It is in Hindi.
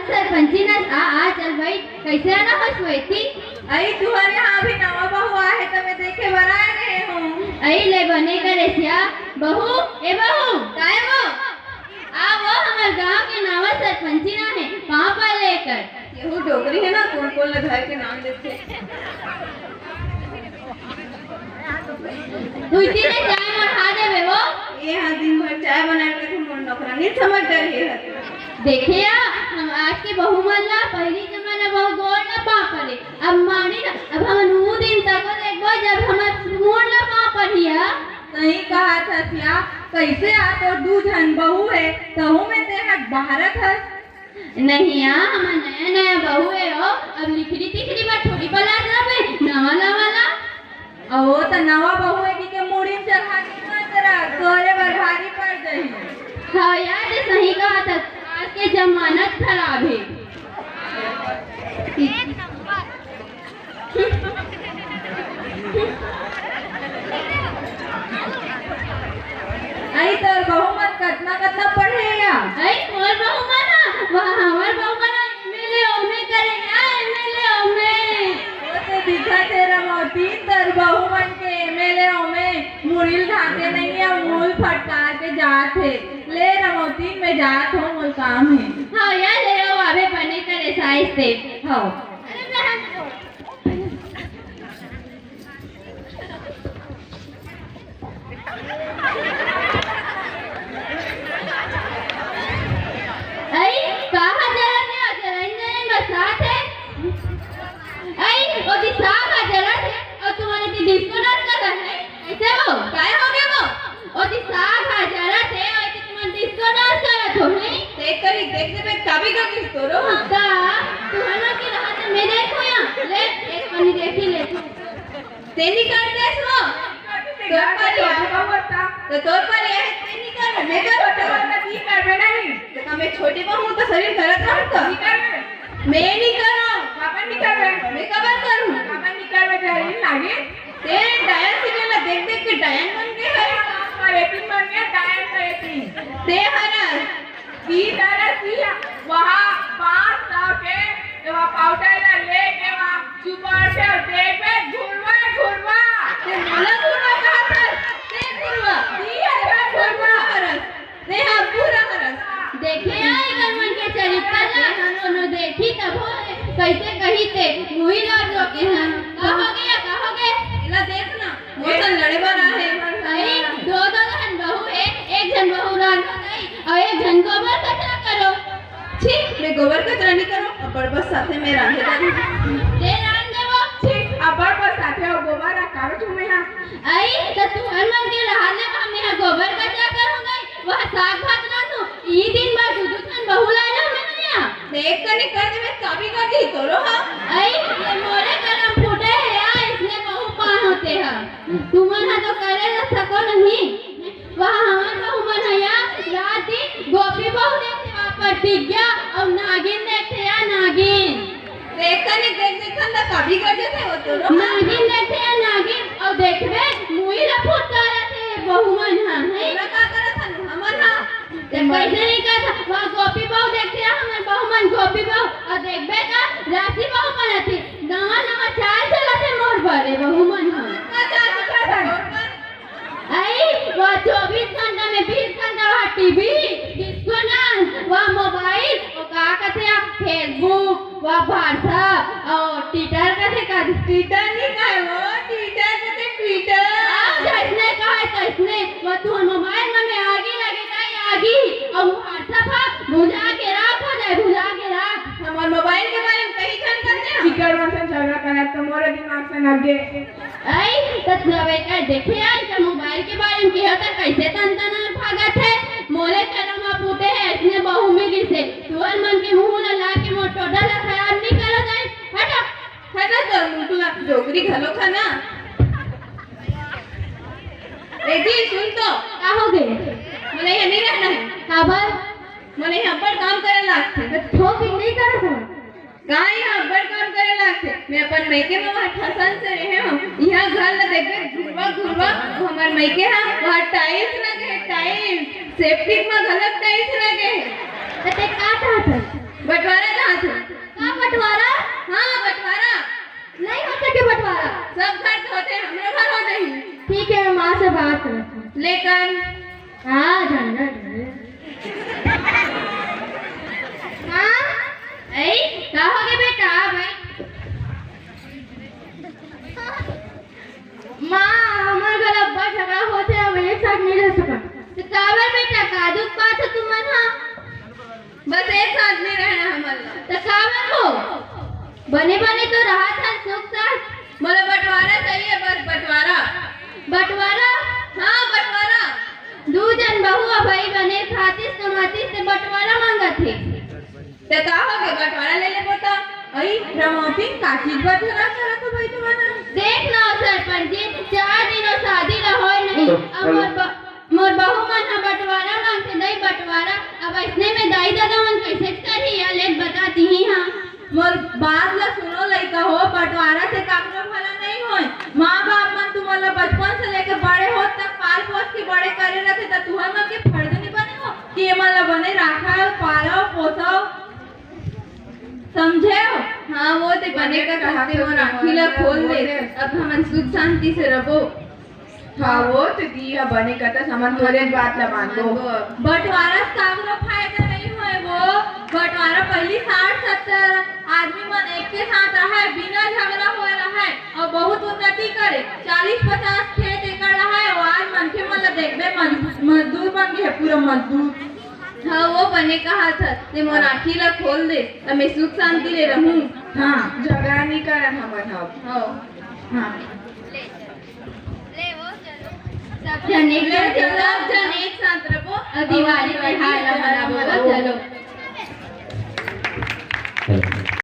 सरपंची ना आ चल भाई कैसे आना हो स्वेती। आई तुम्हारे यहाँ भी नवा बहू आए तो मैं देखे बना रहे हूँ। आई ले बने का रेसिया बहू ए बहू काय वो आ वो हमारे गांव के नवा सरपंची ना है वहाँ पर लेकर यहू डोगरी है ना कौन कौन घर के नाम देते तू इतने चाय बढ़ा दे बे वो ये हाँ दिन भर चाय बना के तुम नौकरानी समझ रही है। देखिए हम आज के बहू मल्ला पहली जमाना बहु गोड़ ना पा पड़े अब मानी ना अब हम नू दिन तक देखो जब हम मोड़ ना पा पड़िया नहीं कहा था क्या कैसे आ तो दूधन बहू है तो में तेरा भारत है नहीं हम नया नया बहू है हो अब लिखरी तिखरी बात थोड़ी बला जाबे नवा नवा ला और वो तो नवा बहू है कि मुड़ी चढ़ा के तेरा तोरे पर भारी पड़ गई। हाँ यार ये सही कहा था आज के जमाना खराब है। आई तो बहू मत कितना कितना पढ़े या आई और बहू माना वह हमार बहू माना एमएलए ओमे करेगा एमएलए ओमे वो तो दिखा तेरा मोती तर बहू मन के एमएलए ओमे मुड़िल ढाके नहीं है मूल फटकार के जात है ले रमोती में जात हो मूल काम है। हाँ यार ले आओ आवे बने करे साइज से हाँ आई कहाँ जरा ने जरने बसात है आई वो दिशा का जरा है और तुम्हारे की डिस्को डांस कर रहा है ऐसे वो काय हो गया वो दिशा का जरा है और तुम डिस्को डांस कर रहे हो नहीं देख दे कभी कभी तोरो का तुम्हारा की रात में देखो यहाँ ले एक पानी देखी ले तेनी कर दे सो तोर पर यार बता तो तोर पर ये तेनी कर मैं कर बता वरना की करबे नहीं तो मैं छोटी बहू तो शरीर करत हूं तो मैं नहीं करो पापा नहीं करबे मैं कबर करूं पापा नहीं करबे जाई लागे ते डायन सिखेला देख देख के डायन बन गए है और एपिन बन गया डायन का एपिन ते हर की डायन किया वहां 500 के वहां पाउडर लेके वहां सुपर से देख में घुरवा घुरवा ते मला घुरवा कहां पर ते घुरवा दी है घुरवा हरस ते हां पूरा हरस देखे आई गरमन के चरित्र ना दोनों देखी तब हो कैसे कही थे मुही लौट लो के हम कहोगे इला देख ना मोसन लड़े बना है भाई दो जन बहू एक जन बहू रान गई और एक जन गोबर कचरा करो ठीक मैं गोबर कचरा नहीं करो अबर बस साथे में रांधे करूं दे रान देवो ठीक अबर बस साथे और गोबर रखावे तू मैं हां आई तो तू हनुमान के रहने हम यहाँ गोबर कचरा करूंगा वह साग भात रांधू ई दिन बाद दूधन बहू लाना मैं नहीं देख कर नहीं कर दे मैं कभी कर दी तोरो हां आई ये मोरे करम फूटे है यार इसलिए बहू पान होते हैं तुम्हारा तो करे ना सको नहीं वहाँ हमारे बहू मन है यार रात दिन गोपी बहू देखते वहाँ पर प्रतिज्ञा और नागिन देखते हैं नागिन देख कर नहीं देख ना कभी कर देते हो तो नागिन देखते हैं नागिन और देखबे मुई रफूट करते बहू मन है ना का करत हन हमन हां कैसे नहीं कहता वहाँ गोपी बहू देखते हैं हमारे बहू मन गोपी बहू और देखबे का राशि बहू मन थी नवा नवा चाल चलाते मोर बड़े बहू मन का चाल चलाता आई वो 24 घंटा में 20 घंटा वहाँ टीवी डिस्को डांस वहाँ मोबाइल वो का कहते हैं फेसबुक वहाँ व्हाट्सएप और ट्विटर कहते का ट्विटर नहीं कहे वो ट्विटर कहते ट्विटर कैसने कहा है कैसने वो तू मोबाइल में आगे लगेगा आगे और व्हाट्सएप भुला के रख हो जाए भुला के रख हमारे मोबाइल के बारे में कहीं जान करते हैं फिकर में से झगड़ा करना तो मोरे दिमाग से लगे आई तत्वे का देखे आई तो मोबाइल के बारे में कहता कैसे तंतना भागत है मोले चरमा फूटे है इसने बहू मिली से तुअर मन के मुंह न ला के मो टोडा ला खराब नहीं करो जाए हटा हटा तो मुटुला डोगरी घलो खाना रेडी सुन तो का हो गए मने यहाँ नहीं रहना है काबर मने यहाँ पर काम करे लागते ठोक नहीं करे सो कहाँ यहाँ पर काम करे लागते मैं अपन मैके में वहाँ ठसन से रहे हम यहाँ घर ला देखे घुरवा घुरवा हमार मैके हाँ वहाँ टाइल्स लगे टाइल्स सेफ्टी में गलत टाइल्स लगे ते का था बटवारा बने बने तो रहा था सुख साथ। मुझे बंटवारा चाहिए, बस बंटवारा। बंटवारा? हाँ बंटवारा। दू जन बहू और भाई बने खातिस कमातिस से बंटवारा मांगा थे। ते का हो गया बंटवारा ले ले बोता। अई रमापिन का चीज बंटवारा करा तो भाई तुम्हारा। देख ना सरपंच जी 4 दिनों शादी न होए नहीं। अब मोर बहू मन ह बंटवारा मांगते दई बंटवारा। अब इसने में दाई दादा मन कैसे करी या ले बताती ही हां। मोर बात ला सुनो लइका हो, बंटवारा से काकरो भला नहीं होय। माँ बाप मन तुम्हारा बचपन से लेके बड़े हो तक पाल पोस के बड़े करे रखे त तुहर मन के फर्ज नहीं बने हो कि ये मन ला बने राखा पालो पोसो, समझे हो? हाँ वो ते बने का कहते हो राखी ला खोल दे, अब हम सुख शांति से रहो। हाँ वो तो दिया बने का तो सामान थोड़े बात ला मानो। बंटवारा से काकरो फायदा नहीं होए वो। बंटवारा पहली 60-70 आदमी मन एक के साथ रहे, बिना झगड़ा होए रहे और बहुत उन्नति करे। 40-50 खेत एकड़ रहे और आज मनखे मन ला देखबे मजदूर बन गए पूरा मजदूर। हाँ वो बने कहा था ते मोर आँखी ला खोल दे तो मैं सुख शांति ले रहूं। हाँ झगड़ा नहीं करन हमन अब। हाँ हाँ सब जन एक सब जन एक साथ रहो दिवाली त्योहार मनावो चलो।